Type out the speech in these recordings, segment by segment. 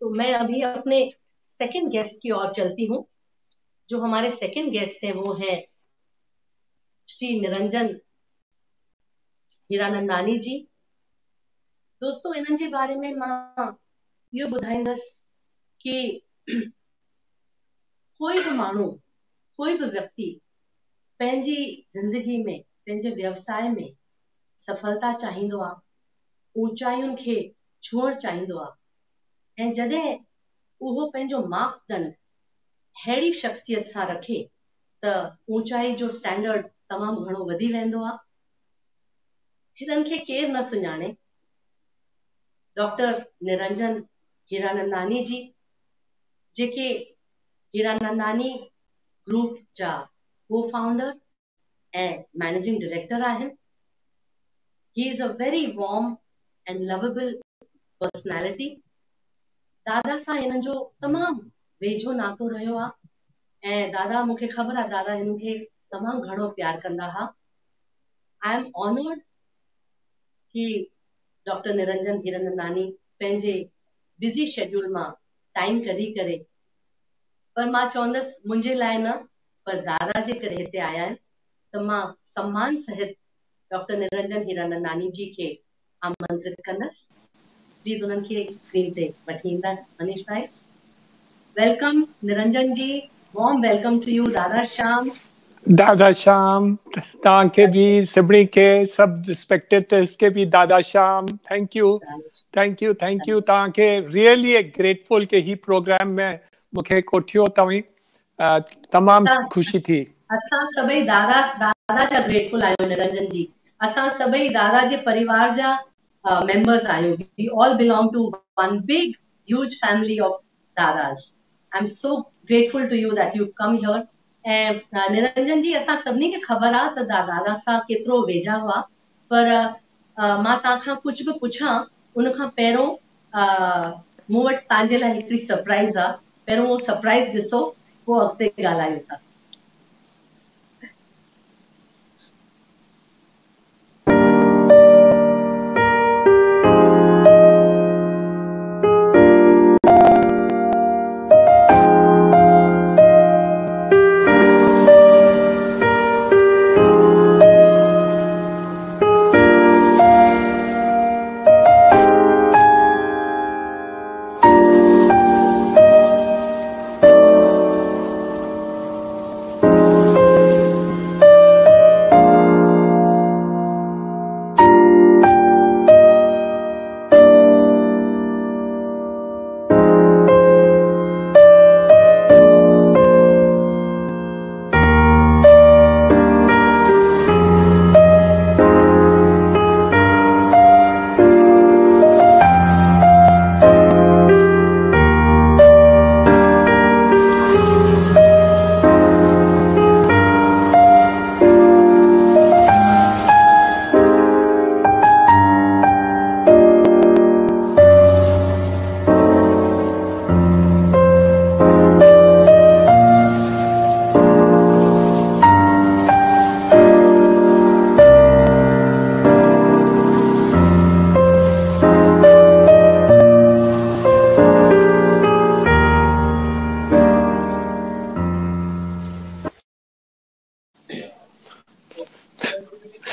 तो मैं अभी अपने सेकंड गेस्ट की ओर चलती हूँ। जो हमारे सेकंड गेस्ट हैं वो है श्री निरंजन हीरानंदानी जी। दोस्तों, इन्हनि जे बारे में मां इहो ॿुधाईंदसि कि कोई भी माण्हू, कोई भी व्यक्ति पंहिंजी ज़िंदगी में, पंहिंजे व्यवसाय में सफलता चाहींदो आहे, ऊंचाइयुनि खे छुअण चाहींदो आहे, ऐं जॾहिं उहो पंहिंजो मापदंड अहिड़ी शख़्सियत सां रखे त ऊंचाई जो स्टैंडर्ड तमामु घणो वधी वेंदो आहे। हिननि खे केरु न सुञाणे, डॉक्टर निरंजन हीरानंदानी जी, जेके हीरानंदानी ग्रुप जा को फाउंडर एंड मैनेजिंग डायरेक्टर आहिनि। He is a very warm and lovable personality. दादा सां हिननि जो तमामु वेझो नातो रहियो आहे ऐं दादा, मूंखे ख़बर आहे दादा हिननि खे तमामु घणो प्यार कंदा हुआ। आई एम ऑनर्ड कि डॉक्टर निरंजन हीरानंदानी पंहिंजे बिज़ी शेड्यूल मां टाइम कढी करे, पर मां चवंदसि मुंहिंजे लाइ न, पर दादा जे करे हिते आया आहिनि, त मां सम्मान सहित डॉक्टर निरंजन हीरानंदानी जी खे आमंत्रित कंदसि। प्लीज उन्हनि खे स्क्रीन ते वठी ईंदा मनीष भाई। Welcome Niranjan ji, warm welcome to you. दादा श्याम। दादा श्याम तव्हांखे बि, सभिनी खे, सभु स्पेक्टेटर्स के भी दादा श्याम। थैंक यू तव्हांखे रियली ग्रेटफुल के ही प्रोग्राम में मूंखे कोठियो तव्हीं, तमामु खुशी थी। असां सभई दादा जा ग्रेटफुल आहियूं निरंजन जी। असां सभई दादा जे परिवार जा मेंबर्स आहियूं। We all belong to one big huge family of दादास। I am so grateful to you that you come here. ऐं निरंजन जी, असां सभिनी खे ख़बर आहे त दादा सां केतिरो वेझा हुआ, पर मां तव्हांखां कुझु बि पुछां उन खां पहिरियों मूं वटि तव्हांजे लाइ हिकिड़ी सरप्राइज़ आहे। पहिरियों उहो सरप्राइज़ ॾिसो, पोइ अॻिते ॻाल्हायूं था।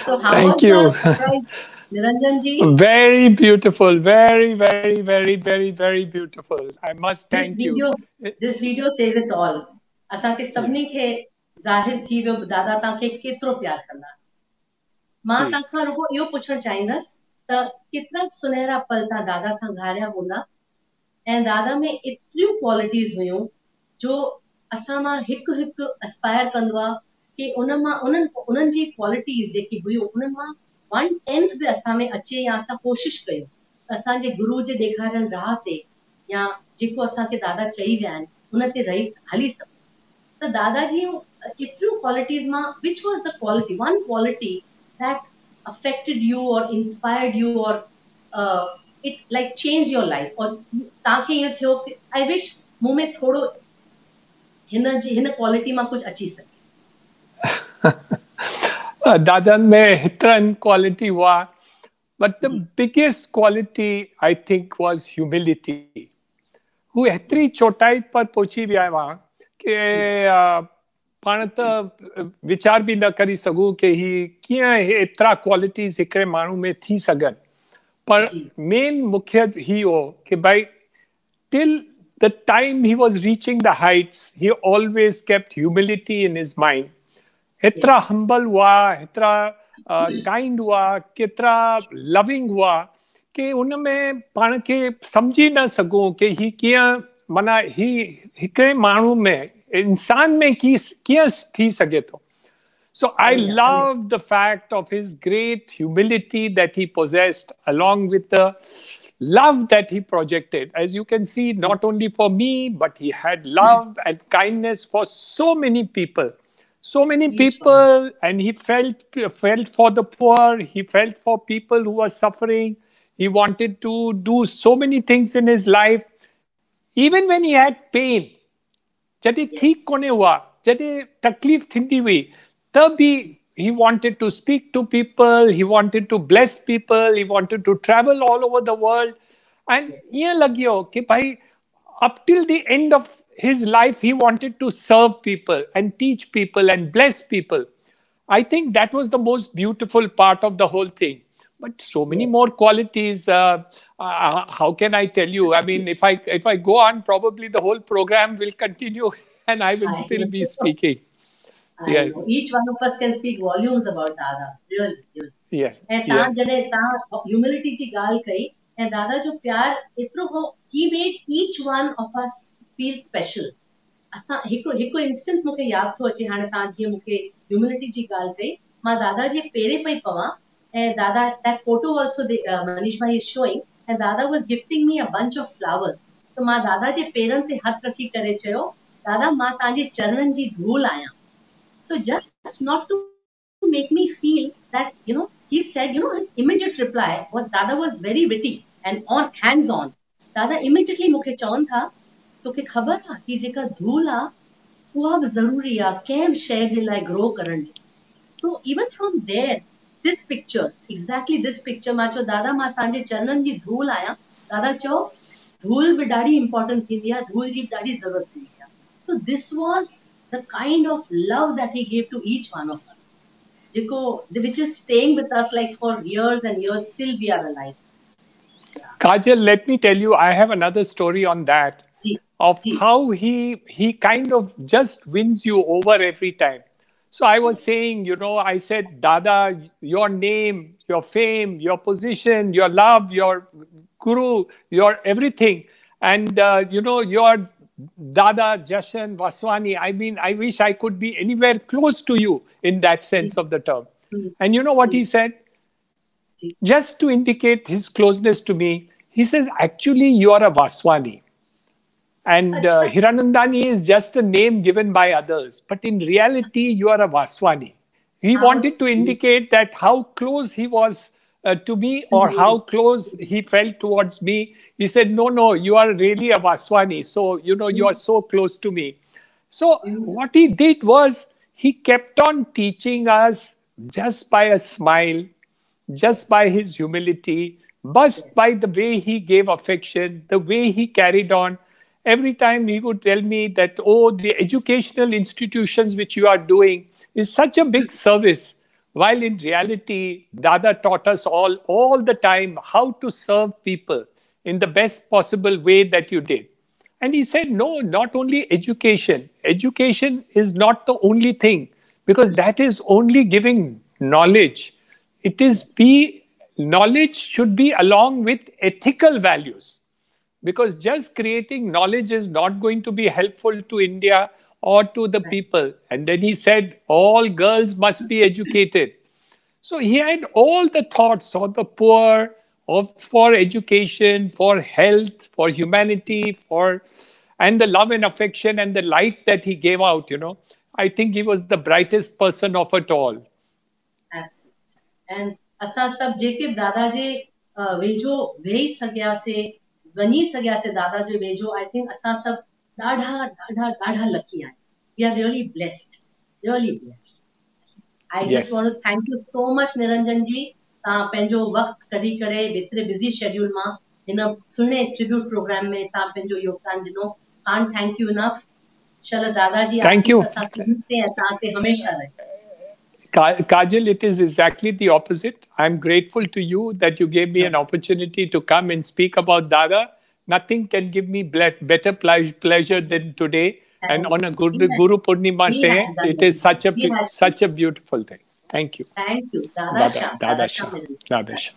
So how Thank was you. the surprise, Niranjan ji? Very beautiful, very beautiful. I must thank you. This video says it all. असांखे सभिनी खे ज़ाहिर थी वियो दादा तव्हांखे केतिरो प्यार कंदा। मां तव्हांखां रुगो इहो पुछणु चाहींदसि त केतिरा सुनहरा पल तव्हां दादा सां घारिया हूंदा, ऐं दादा में एतिरियूं क्वालिटीज़ हुयूं जो असां मां हिकु हिकु एस्पायर कंदो आहे कि उन्हनि जी क्वालिटीज़ जेकी हुयूं उन्हनि मां 1/10 बि असां में अचे, या असां कोशिशि कयूं असांजे गुरु जे ॾेखारियल राह ते, या जेको असांखे दादा चई विया आहिनि उन ते रही हली सघूं। त दादा जी एतिरियूं क्वालिटीज़ मां which was the quality, one quality that affected you or inspired you or it like changed your life, और तव्हांखे इहो थियो कि I wish मूं में थोरो हिन क्वालिटी मां कुझु अची सके। Dadan में हितरन quality हुआ, but the biggest quality I think was humility. हू एतिरी चोटाई पर पहुची विया हुआ कि पाण त वीचार बि न करी सघूं कि ही कीअं एतिरा क्वालिटीज़ हिकिड़े माण्हू में थी सघनि। पर मेन मुख्य ही हो कि भाई till the time he was reaching the heights, he always kept humility in his mind. एतिरा हम्बल हुआ, एतिरा काइंड हुआ, केतिरा लविंग हुआ कि उनमें पाण खे सम्झी न सघूं कि ही कीअं माना ही हिकिड़े माण्हू में इंसान में कीअं थी सघे थो. So I love the fact of his great humility that he possessed, along with the love that he projected. As you can see, not only for me, but he had love and kindness for so many people. So many people, and he felt for the poor. He felt for people who were suffering. He wanted to do so many things in his life. Even when he had pain, जॾहिं ठीक कोन्हे हुआ, जॾहिं तकलीफ़ थींदी हुई, त बि he wanted to speak to people, he wanted to bless people, he wanted to travel all over the world. And ईअं लॻियो कि भाई up till the end of his life he wanted to serve people and teach people and bless people. I think that was the most beautiful part of the whole thing. But so many more qualities. How can I tell you? I mean, if I go on, probably the whole program will continue, and I will still be speaking. I know. Each one of us can speak volumes about Dada. Really, really. Yes. And humility ji gal kai. And Dada jo pyar itro ho, he made each one of us feel special. असां हिकु instance मूंखे यादि थो अचे हाणे तव्हां जीअं मूंखे ह्यूमिलिटी जी ॻाल्हि कई मां दादा जे पेरे पई पवां ऐं दादा दैट फोटो आल्सो मनीष भाई इज शोइंग एंड दादा was gifting me a bunch of flowers तो मां दादा जे पेरनि ते हथ रखी करे चयो दादा मां तव्हांजे चरणनि जी धूल आहियां so just not to make me feel that he said his immediate reply was dada was very witty and on hands on dada immediately मूंखे चवनि था तोखे ख़बर आहे कि जेका धूल आहे उहा बि ज़रूरी आहे कंहिं बि शइ जे लाइ ग्रो करण जी so even from there this picture exactly this picture मां चयो दादा मां तव्हांजे चरणनि जी धूल आहियां दादा चयो धूल बि ॾाढी इंपॉर्टेंट थींदी आहे धूल जी ॾाढी ज़रूरत थींदी आहे so this was the kind of love that he gave to each one of us जेको which is staying with us like for years and years still we are alive. Kajal, let me tell you, I have another story on that. Of how he kind of just wins you over every time. So I was saying, I said, Dada, your name, your fame, your position, your love, your guru, your everything. And, your Dada Jashan Vaswani, I mean, I wish I could be anywhere close to you in that sense of the term. And you know what he said? Just to indicate his closeness to me, he says, actually, you are a Vaswani. And Hiranandani is just a name given by others. But in reality, you are a Vaswani. He wanted to indicate that how close he was to me or how close he felt towards me. He said, no, you are really a Vaswani. So, you are so close to me. So what he did was he kept on teaching us just by a smile, just by his humility, just by the way he gave affection, the way he carried on. Every time he would tell me that, the educational institutions which you are doing is such a big service. While in reality, Dada taught us all the time how to serve people in the best possible way that you did. And he said, no, not only education. Education is not the only thing because that is only giving knowledge. It is knowledge should be along with ethical values. Because just creating knowledge is not going to be helpful to India or to the people. And then he said, all girls must be educated. So he had all the thoughts for the poor, for education, for health, for humanity, and the love and affection and the light that he gave out, I think he was the brightest person of it all. Absolutely. And असां सब जेके दादा जे वेझो वेही सघियासीं वञी सघियासीं दादा जे वेझो I think असां सब ॾाढा लकी आहियूं we are really blessed I just want to thank you so much Niranjan ji तव्हां पंहिंजो वक़्तु कढी करे एतिरे बिज़ी शेड्यूल मां हिन सुहिणे ट्रिब्यूट प्रोग्राम में तव्हां पंहिंजो योगदान ॾिनो. कान थैंक यू इनफ. शल दादाजी Thank you. असां ते ऐं तव्हां ते हमेशह रहे. Kajal, it is exactly the opposite. I'm grateful to you that you gave me an opportunity to come and speak about Dada. Nothing can give me better pleasure than today. And on a Guru Purnima day, it is such a beautiful thing. Thank you. Thank you. Dada Shah. Dada Shah.